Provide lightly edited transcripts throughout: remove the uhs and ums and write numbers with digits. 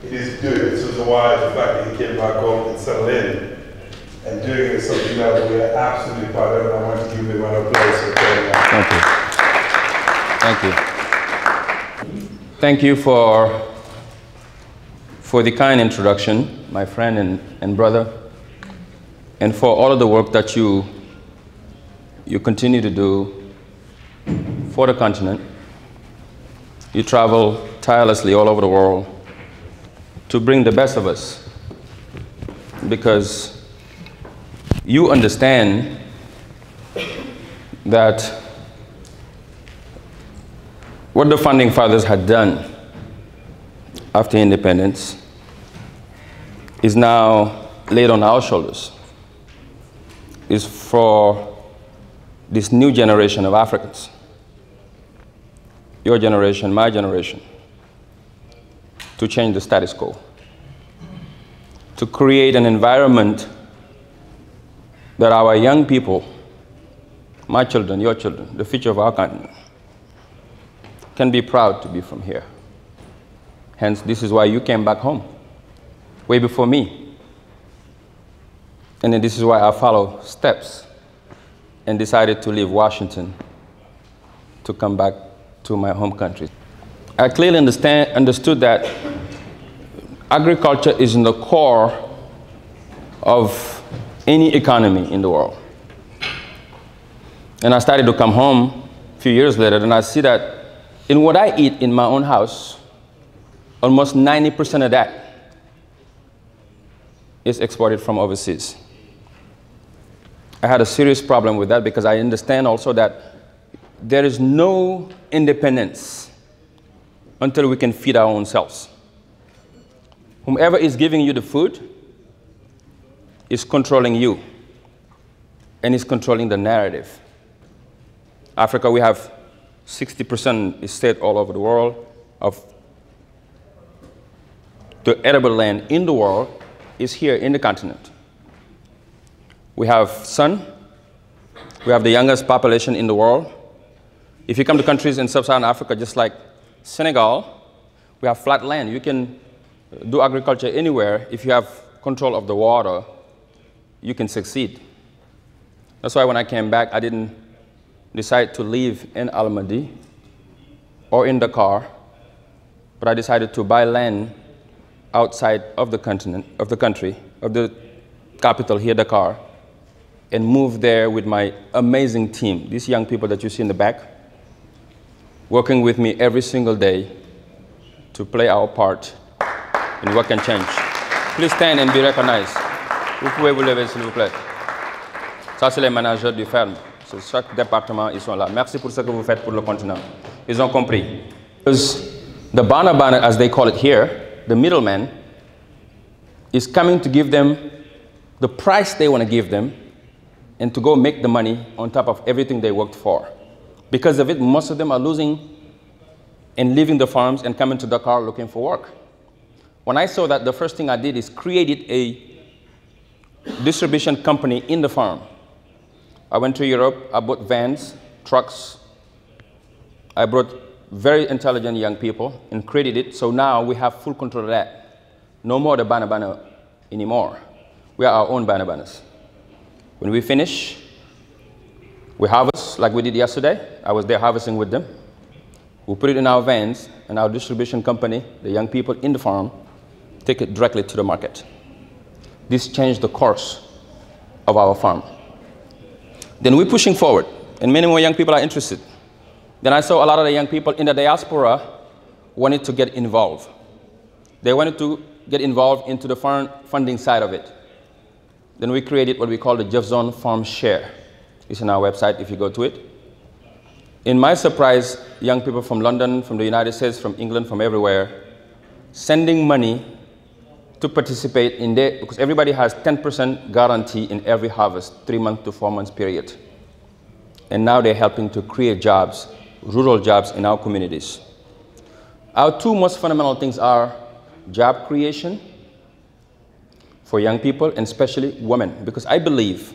it is good. This is why the fact that he came back home and settled in and doing it is something that we are absolutely proud of, and I want to give him an applause for doing that. Thank you. Thank you. Thank you for the kind introduction, my friend and brother, and for all of the work that you continue to do for the continent. You travel tirelessly all over the world to bring the best of us, because you understand that what the founding fathers had done after independence is now laid on our shoulders, is for this new generation of Africans, your generation, my generation, to change the status quo, to create an environment that our young people, my children, your children, the future of our continent, can be proud to be from here. Hence, this is why you came back home, way before me. And then this is why I followed steps and decided to leave Washington to come back to my home country. I clearly understood that agriculture is in the core of any economy in the world. And I started to come home a few years later, and I see that in what I eat in my own house, almost 90% of that is exported from overseas. I had a serious problem with that, because I understand also that there is no independence until we can feed our own selves. Whomever is giving you the food is controlling you and is controlling the narrative. Africa, we have 60% estate all over the world of the edible land in the world is here in the continent. We have sun. We have the youngest population in the world. If you come to countries in sub-Saharan Africa, just like Senegal, we have flat land. You can do agriculture anywhere. If you have control of the water, you can succeed. That's why when I came back, I didn't decide to live in Almadi or in Dakar, but I decided to buy land outside of the continent, of the country, of the capital here, Dakar, and move there with my amazing team, these young people that you see in the back, working with me every single day to play our part in what can change. Please stand and be recognized. Vous pouvez vous lever, s'il vous plaît. Ça, c'est les managers du ferme. Sur chaque département, ils sont là. Merci pour ce que vous faites pour le continent. Ils ont compris. Because the bana bana, as they call it here, the middleman, is coming to give them the price they want to give them and to go make the money on top of everything they worked for. Because of it, most of them are losing and leaving the farms and coming to Dakar looking for work. When I saw that, the first thing I did is created a distribution company in the farm. I went to Europe, I bought vans, trucks. I brought very intelligent young people and created it, so now we have full control of that. No more the bana bana anymore. We are our own bana banas. When we finish, we harvest like we did yesterday. I was there harvesting with them. We put it in our vans, and our distribution company, the young people in the farm, take it directly to the market. This changed the course of our farm. Then we're pushing forward, and many more young people are interested. Then I saw a lot of the young people in the diaspora wanted to get involved. They wanted to get involved into the funding side of it. Then we created what we call the Jeff Zone Farm Share. It's on our website if you go to it. In my surprise, young people from London, from the United States, from England, from everywhere, sending money to participate in there, because everybody has 10% guarantee in every harvest, 3 months to 4 months period. And now they're helping to create jobs, rural jobs in our communities. Our two most fundamental things are job creation for young people, and especially women, because I believe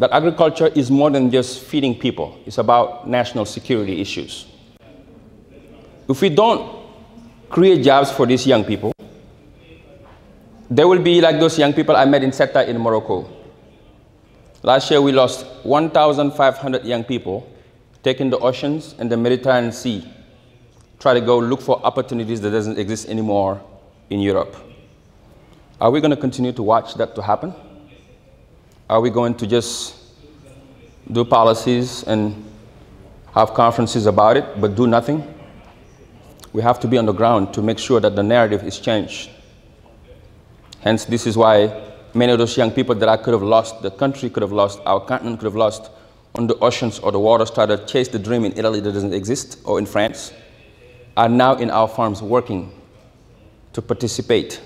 that agriculture is more than just feeding people. It's about national security issues. If we don't create jobs for these young people. They will be like those young people I met in Seta in Morocco. Last year we lost 1,500 young people taking the oceans and the Mediterranean Sea, try to go look for opportunities that doesn't exist anymore in Europe. Are we going to continue to watch that to happen? Are we going to just do policies and have conferences about it, but do nothing? We have to be on the ground to make sure that the narrative is changed. Hence, this is why many of those young people that I could have lost, the country could have lost, our continent could have lost, on the oceans or the waters, try to chase the dream in Italy that doesn't exist, or in France, are now in our farms working to participate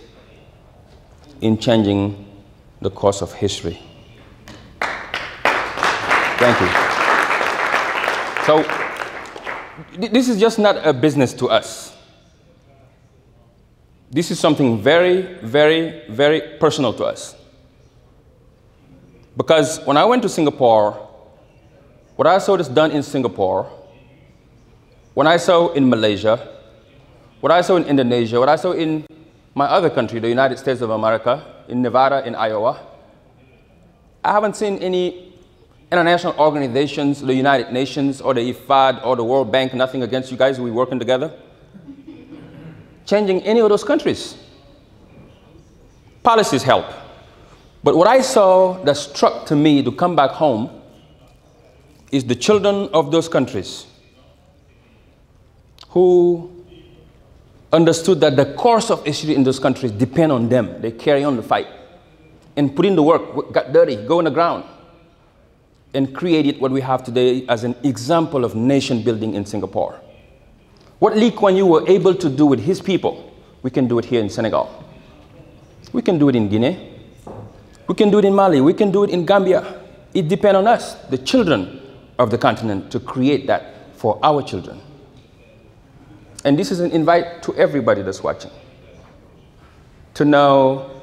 in changing the course of history. Thank you. So, this is just not a business to us. This is something very, very, very personal to us. Because when I went to Singapore, what I saw that's done in Singapore, what I saw in Malaysia, what I saw in Indonesia, what I saw in my other country, the United States of America, in Nevada, in Iowa, I haven't seen any international organizations, the United Nations or the IFAD or the World Bank, nothing against you guys, we're working together, changing any of those countries. Policies help. But what I saw that struck to me to come back home is the children of those countries who understood that the course of history in those countries depend on them. They carry on the fight and put in the work, got dirty, go on the ground, and created what we have today as an example of nation building in Singapore. What Lee Kuan Yew were able to do with his people, we can do it here in Senegal. We can do it in Guinea. We can do it in Mali. We can do it in Gambia. It depends on us, the children of the continent, to create that for our children. And this is an invite to everybody that's watching to know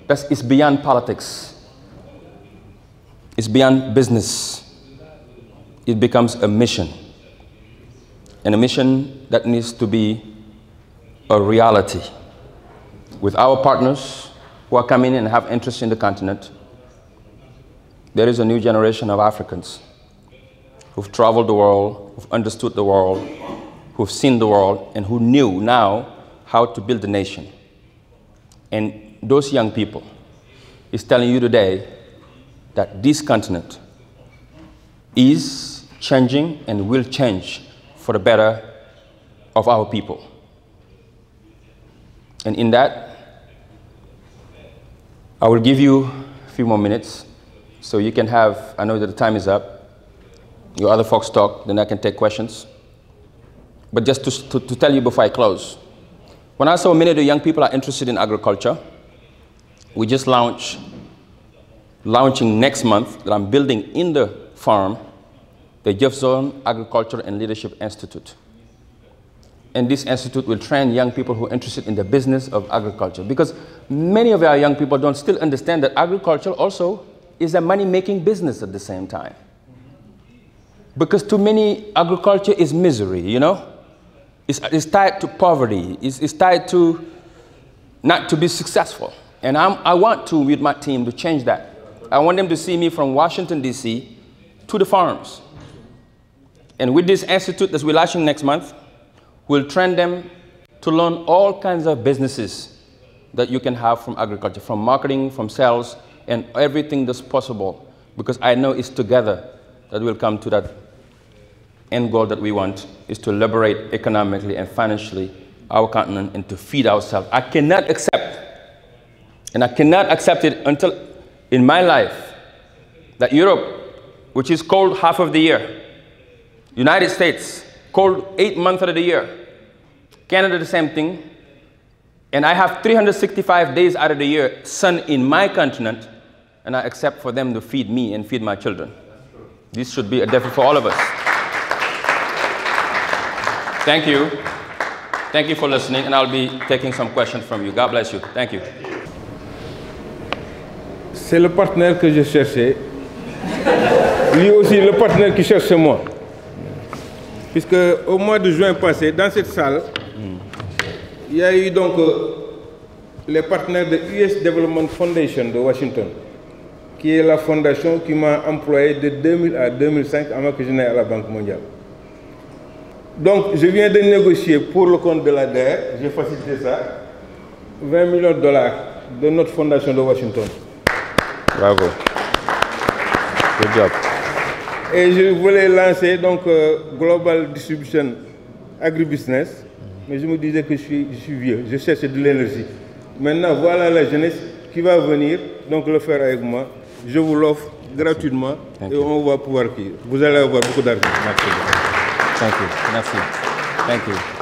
that it's beyond politics. It's beyond business. It becomes a mission. And a mission that needs to be a reality. With our partners who are coming in and have interest in the continent, there is a new generation of Africans who've traveled the world, who've understood the world, who've seen the world, and who knew now how to build a nation. And those young people is telling you today that this continent is changing and will change for the better of our people. And in that, I will give you a few more minutes so you can have, I know that the time is up, your other folks talk, then I can take questions. But just to tell you before I close, when I saw many of the young people are interested in agriculture, we just launching next month, that I'm building in the farm, the Jefferson Agriculture and Leadership Institute. And this institute will train young people who are interested in the business of agriculture. Because many of our young people don't still understand that agriculture also is a money-making business at the same time. Because to many, agriculture is misery, you know? It's tied to poverty. It's tied to not to be successful. And I want to, with my team, to change that. I want them to see me from Washington, D.C. to the farms. And with this institute that we're launching next month, we'll train them to learn all kinds of businesses that you can have from agriculture, from marketing, from sales, and everything that's possible. Because I know it's together that we'll come to that end goal that we want, is to liberate economically and financially our continent and to feed ourselves. I cannot accept, and I cannot accept it until in my life, that Europe, which is cold half of the year, United States, cold 8 months out of the year, Canada the same thing, and I have 365 days out of the year sun in my continent, and I accept for them to feed me and feed my children. This should be a deficit for all of us. Thank you. Thank you for listening, and I'll be taking some questions from you. God bless you. Thank you. C'est le partenaire que je cherchais. Lui aussi, le partenaire qui cherche moi. Puisque au mois de juin passé, dans cette salle, Il y a eu donc les partenaires de US Development Foundation de Washington, qui est la fondation qui m'a employé de 2000 à 2005 avant que je n'aille à la Banque mondiale. Donc, je viens de négocier pour le compte de la DER, j'ai facilité ça, 20 millions de dollars de notre fondation de Washington. Bravo. Good job. Et je voulais lancer donc Global Distribution Agribusiness, mais je me disais que je suis vieux, je cherche de l'énergie. Maintenant, voilà la jeunesse qui va venir donc le faire avec moi. Je vous l'offre gratuitement et on va pouvoir. Vous allez avoir beaucoup d'argent. Merci. Thank you. Merci. Thank you.